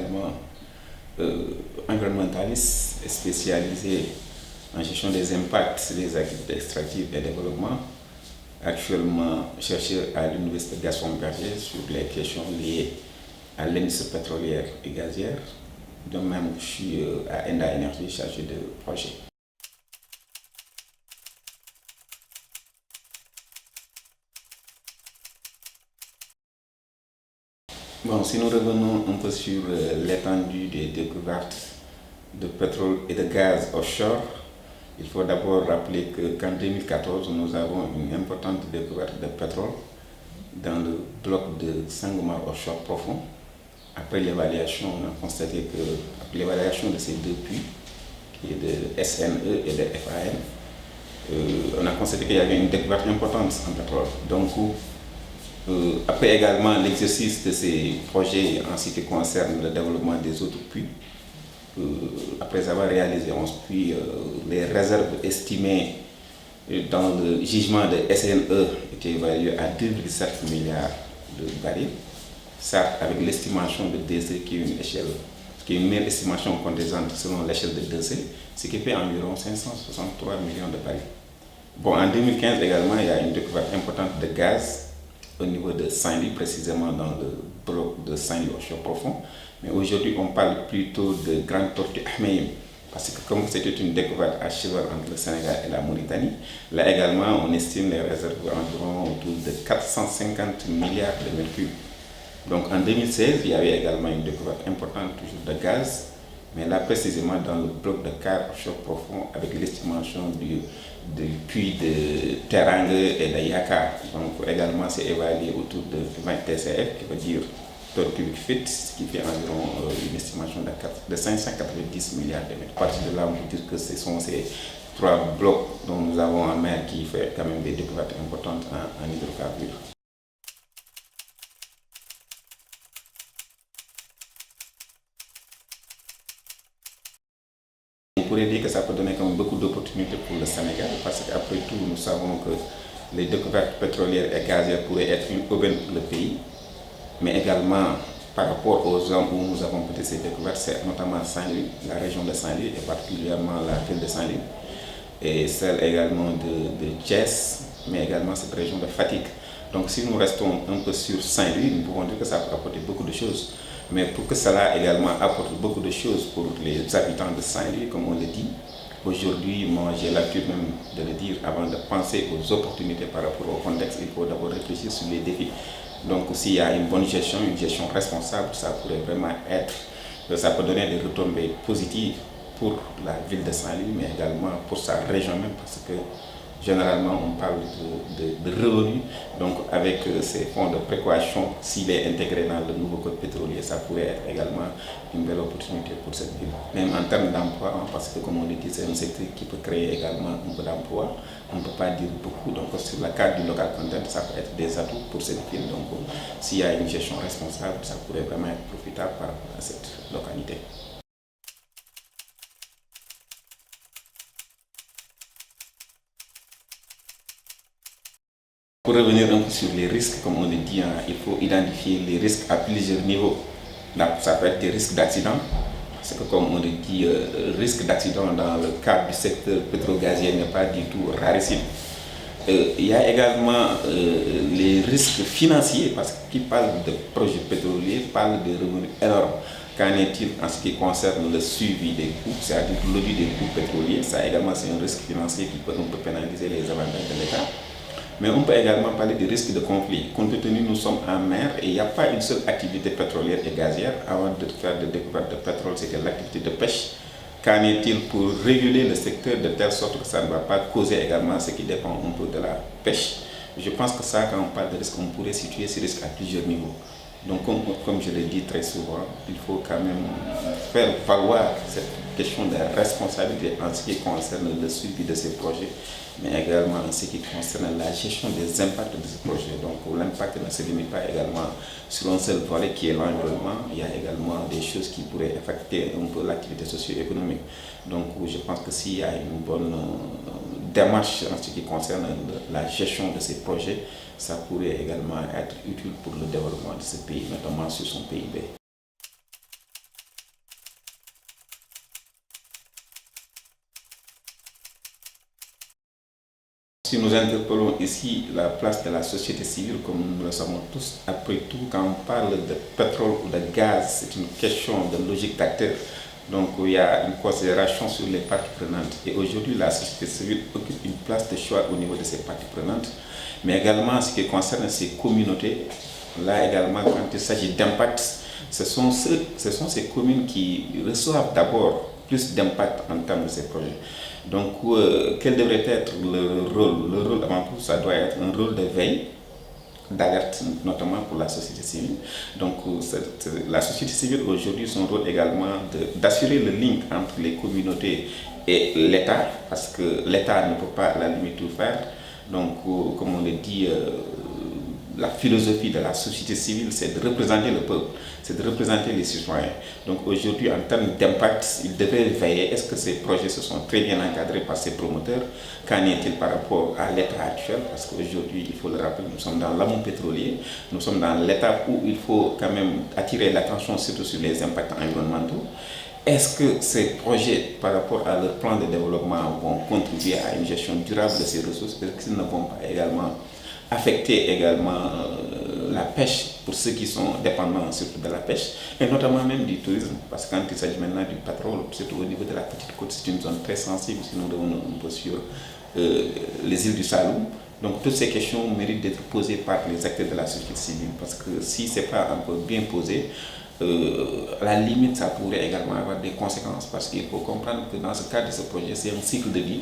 également environnementaliste et spécialisé en gestion des impacts des activités extractives et développement, actuellement chercheur à l'Université Gaston Berger sur les questions liées à l'industrie pétrolière et gazière. De même, je suis à Enda Energy chargé de projet. Bon, si nous revenons un peu sur l'étendue des découvertes de pétrole et de gaz offshore, il faut d'abord rappeler qu'en 2014, nous avons une importante découverte de pétrole dans le bloc de Sangomar offshore profond. Après l'évaluation, on a constaté que l'évaluation de ces deux puits, qui est de SNE et de FAN, on a constaté qu'il y avait une découverte importante en pétrole. Donc, après également l'exercice de ces projets en ce qui concerne le développement des autres puits, après avoir réalisé 11 puits, les réserves estimées dans le jugement de SNE étaient évaluées à 2,7 milliards de barils. Ça, avec l'estimation de DC qui est une échelle, qui est une meilleure estimation condensante selon l'échelle de DC, ce qui fait environ 563 millions de barils. Bon, en 2015 également, il y a une découverte importante de gaz au niveau de Saint-Louis, précisément dans le bloc de Saint-Louis offshore profond. Mais aujourd'hui, on parle plutôt de Grande Tortue Ahmeyim, parce que comme c'était une découverte à cheval entre le Sénégal et la Mauritanie, là également, on estime les réserves environ autour de 450 milliards de mètres cubes. Donc en 2016, il y avait également une découverte importante toujours de gaz, mais là précisément dans le bloc de Car offshore profond avec l'estimation du puits de Terang et de Yaka. Donc également c'est évalué autour de 20 TCF, qui veut dire tonnes cubiques feet, ce qui fait environ une estimation de 590 milliards de mètres. À partir de là, on peut dire que ce sont ces trois blocs dont nous avons en mer qui fait quand même des découvertes importantes en hydrocarbures. On pourrait dire que ça peut donner quand même beaucoup d'opportunités pour le Sénégal, parce qu'après tout, nous savons que les découvertes pétrolières et gazières pourraient être une aubaine pour le pays, mais également par rapport aux zones où nous avons peut-être ces découvertes, c'est notamment Saint-Louis, la région de Saint-Louis et particulièrement la ville de Saint-Louis, et celle également de Thiès, mais également cette région de Fatick. Donc si nous restons un peu sur Saint-Louis, nous pouvons dire que ça peut apporter beaucoup de choses. Mais pour que cela également apporte beaucoup de choses pour les habitants de Saint-Louis, comme on le dit, aujourd'hui, moi j'ai l'habitude même de le dire, avant de penser aux opportunités par rapport au contexte, il faut d'abord réfléchir sur les défis. Donc s'il y a une bonne gestion, une gestion responsable, ça pourrait vraiment être, ça peut donner des retombées positives pour la ville de Saint-Louis, mais également pour sa région même, parce que généralement on parle de revenus. Donc avec ces fonds de précaution, s'il est intégré dans le nouveau code pétrolier, ça pourrait être également une belle opportunité pour cette ville. Même en termes d'emploi, parce que comme on le dit, c'est un secteur qui peut créer également un peu d'emploi. On ne peut pas dire beaucoup. Donc sur la carte du local content, ça peut être des atouts pour cette ville. Donc s'il y a une gestion responsable, ça pourrait vraiment être profitable par rapport à cette localité. Pour revenir un peu sur les risques, comme on le dit, il faut identifier les risques à plusieurs niveaux. Donc, ça peut être des risques d'accident, parce que comme on le dit, risque d'accident dans le cadre du secteur pétro-gazier n'est pas du tout rarissime. Il y a également les risques financiers, parce qu'ils parlent de projets pétroliers, parlent de revenus énormes. Qu'en est-il en ce qui concerne le suivi des coûts, c'est-à-dire l'audit des coûts pétroliers? Ça également, c'est un risque financier qui peut un peu pénaliser les avantages de l'État. Mais on peut également parler des risques de conflit. Compte tenu, nous sommes en mer et il n'y a pas une seule activité pétrolière et gazière. Avant de faire des découvertes de pétrole, c'était l'activité de pêche. Qu'en est-il pour réguler le secteur de telle sorte que ça ne va pas causer également ce qui dépend un peu de la pêche? Je pense que ça, quand on parle de risque, on pourrait situer ces risques à plusieurs niveaux. Donc, comme je l'ai dit très souvent, il faut quand même faire valoir cette question de responsabilité en ce qui concerne le suivi de ces projets, mais également en ce qui concerne la gestion des impacts de ces projets. Donc, l'impact ne se limite pas également sur un seul volet qui est l'environnement. Il y a également des choses qui pourraient affecter un peu l'activité socio-économique. Donc, je pense que s'il y a une bonne démarche en ce qui concerne la gestion de ces projets, ça pourrait également être utile pour le développement de ce pays, notamment sur son PIB. Si nous interpellons ici la place de la société civile, comme nous le savons tous, après tout, quand on parle de pétrole ou de gaz, c'est une question de logique d'acteur. Donc il y a une considération sur les parties prenantes. Et aujourd'hui, la société civile occupe une place de choix au niveau de ces parties prenantes, mais également en ce qui concerne ces communautés. Là également, quand il s'agit d'impact, ce sont ces communes qui reçoivent d'abord plus d'impact en termes de ces projets. Donc, quel devrait être le rôle? Le rôle, avant tout, ça doit être un rôle de veille, d'alerte, notamment pour la société civile. Donc, la société civile aujourd'hui, son rôle également d'assurer le lien entre les communautés et l'État, parce que l'État ne peut pas à la limite tout faire. Donc, comme on le dit, la philosophie de la société civile, c'est de représenter le peuple, c'est de représenter les citoyens. Donc aujourd'hui, en termes d'impact, il devrait veiller, est-ce que ces projets se sont très bien encadrés par ces promoteurs? Qu'en est-il par rapport à l'état actuel? Parce qu'aujourd'hui, il faut le rappeler, nous sommes dans l'amont pétrolier, nous sommes dans l'étape où il faut quand même attirer l'attention surtout sur les impacts environnementaux. Est-ce que ces projets, par rapport à leur plan de développement, vont contribuer à une gestion durable de ces ressources? Est-ce qu'ils ne vont pas également affecter également la pêche pour ceux qui sont dépendants surtout de la pêche et notamment même du tourisme, parce que quand il s'agit maintenant du pétrole, surtout au niveau de la petite côte, c'est une zone très sensible si nous revenons un peu sur les îles du Saloum. Donc toutes ces questions méritent d'être posées par les acteurs de la société civile, parce que si ce n'est pas un peu bien posé, à la limite ça pourrait également avoir des conséquences, parce qu'il faut comprendre que dans ce cadre de ce projet, c'est un cycle de vie.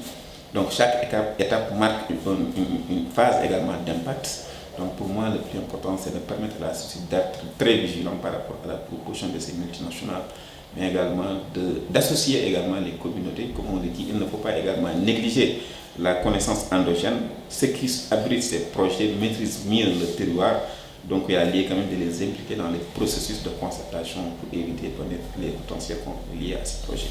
Donc chaque étape marque une phase également d'impact. Donc pour moi, le plus important, c'est de permettre à la société d'être très vigilant par rapport à la proposition de ces multinationales, mais également d'associer également les communautés. Comme on le dit, il ne faut pas également négliger la connaissance endogène. Ceux qui abritent ces projets maîtrisent mieux le terroir. Donc il y a lieu quand même de les impliquer dans les processus de concertation pour éviter de connaître les potentiels conflits liés à ces projets.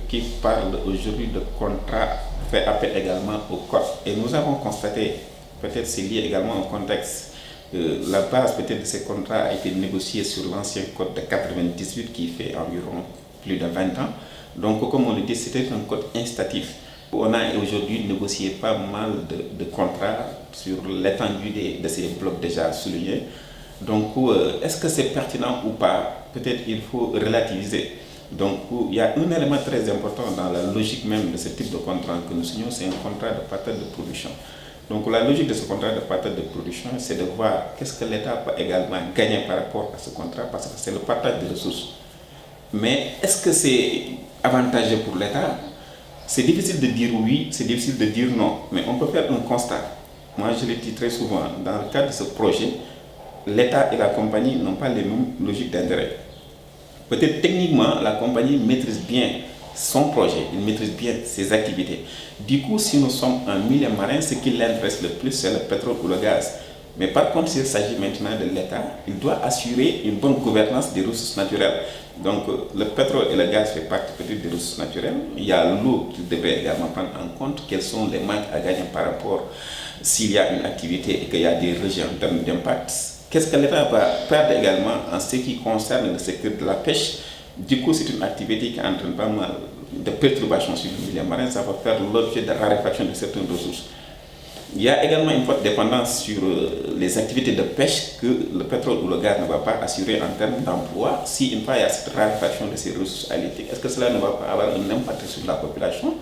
Qui parle aujourd'hui de contrat fait appel également au code. Et nous avons constaté, peut-être c'est lié également au contexte, la base peut-être de ces contrats a été négociée sur l'ancien code de 98 qui fait environ plus de 20 ans. Donc comme on le dit, c'était un code incitatif. On a aujourd'hui négocié pas mal de contrats sur l'étendue de ces blocs déjà soulignés. Donc est-ce que c'est pertinent ou pas? Peut-être il faut relativiser. Donc il y a un élément très important dans la logique même de ce type de contrat que nous signons, c'est un contrat de partage de production. Donc la logique de ce contrat de partage de production, c'est de voir qu'est-ce que l'État peut également gagner par rapport à ce contrat, parce que c'est le partage des ressources. Mais est-ce que c'est avantageux pour l'État? C'est difficile de dire oui, c'est difficile de dire non, mais on peut faire un constat. Moi je le dis très souvent, dans le cadre de ce projet, l'État et la compagnie n'ont pas les mêmes logiques d'intérêt. Peut-être techniquement, la compagnie maîtrise bien son projet, il maîtrise bien ses activités. Du coup, si nous sommes en milieu marin, ce qui l'intéresse le plus, c'est le pétrole ou le gaz. Mais par contre, s'il s'agit maintenant de l'État, il doit assurer une bonne gouvernance des ressources naturelles. Donc, le pétrole et le gaz font partie peut-être des ressources naturelles. Il y a l'eau qu'il devrait également prendre en compte, quels sont les manques à gagner par rapport s'il y a une activité et qu'il y a des rejets en termes d'impact. Qu'est-ce que l'État va perdre également en ce qui concerne le secteur de la pêche? Du coup, c'est une activité qui entraîne pas mal de perturbations sur le milieu marin. Ça va faire l'objet de raréfaction de certaines ressources. Il y a également une forte dépendance sur les activités de pêche que le pétrole ou le gaz ne va pas assurer en termes d'emploi. Si une fois il y a cette raréfaction de ces ressources halieutiques, est-ce que cela ne va pas avoir un impact sur la population?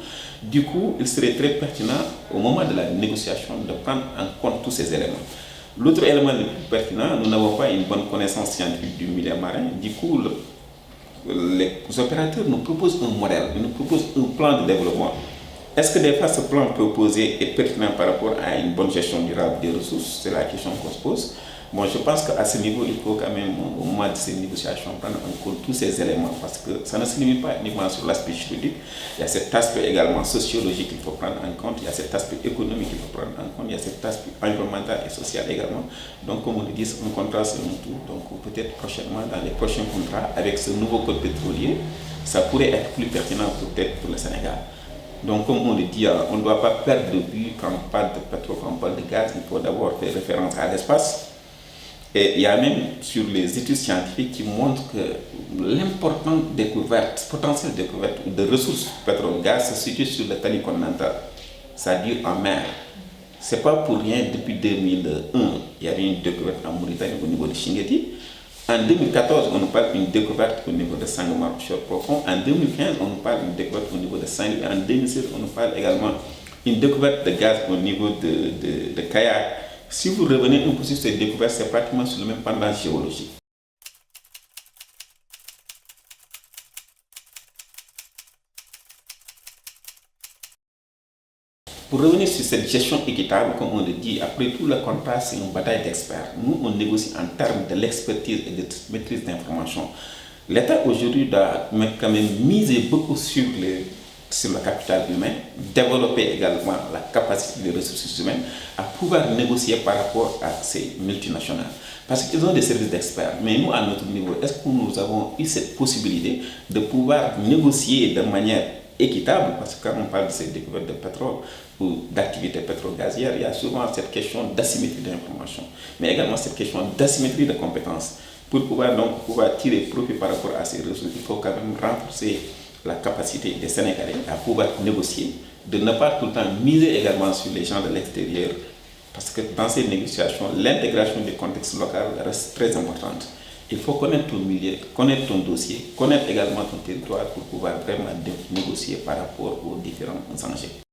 Du coup, il serait très pertinent au moment de la négociation de prendre en compte tous ces éléments. L'autre élément le plus pertinent, nous n'avons pas une bonne connaissance scientifique du milieu marin. Du coup, les opérateurs nous proposent un modèle, ils nous proposent un plan de développement. Est-ce que des fois ce plan proposé est pertinent par rapport à une bonne gestion durable des ressources? C'est la question qu'on se pose. Bon, je pense qu'à ce niveau, il faut quand même, au moment de ces négociations, prendre en compte tous ces éléments, parce que ça ne se limite pas uniquement sur l'aspect juridique. Il y a cet aspect également sociologique qu'il faut prendre en compte, il y a cet aspect économique qu'il faut prendre en compte, il y a cet aspect environnemental et social également. Donc, comme on le dit, c'est un contrat selon tout. Donc, peut-être prochainement, dans les prochains contrats, avec ce nouveau code pétrolier, ça pourrait être plus pertinent peut-être pour le Sénégal. Donc, comme on le dit, on ne doit pas perdre de vue quand on parle de pétrole, quand on parle de gaz, il faut d'abord faire référence à l'espace. Et il y a même sur les études scientifiques qui montrent que l'importante découverte, potentielle découverte de ressources pétrole-gaz se situe sur le Tali continental, c'est-à-dire en mer. C'est pas pour rien, depuis 2001, il y avait une découverte en Mauritanie au niveau de Chinguetti. En 2014, on nous parle d'une découverte au niveau de Sangomar offshore profond. En 2015, on nous parle d'une découverte au niveau de Saint-Louis. En 2016, on nous parle également d'une découverte de gaz au niveau de Kayak. Si vous revenez un peu sur cette découverte, c'est pratiquement sur le même pendant géologique. Pour revenir sur cette gestion équitable, comme on le dit, après tout, le contrat, c'est une bataille d'experts. Nous, on négocie en termes de l'expertise et de maîtrise d'information. L'État, aujourd'hui, doit quand même miser beaucoup sur le capital humain, développer également la capacité des ressources humaines à pouvoir négocier par rapport à ces multinationales. Parce qu'ils ont des services d'experts. Mais nous, à notre niveau, est-ce que nous avons eu cette possibilité de pouvoir négocier de manière équitable? Parce que quand on parle de ces découvertes de pétrole ou d'activités pétro-gazières, il y a souvent cette question d'asymétrie d'information, mais également cette question d'asymétrie de compétences. Pour pouvoir tirer profit par rapport à ces ressources, il faut quand même renforcer la capacité des Sénégalais à pouvoir négocier, de ne pas tout le temps miser également sur les gens de l'extérieur, parce que dans ces négociations, l'intégration du contexte local reste très importante. Il faut connaître ton milieu, connaître ton dossier, connaître également ton territoire pour pouvoir vraiment négocier par rapport aux différents enjeux.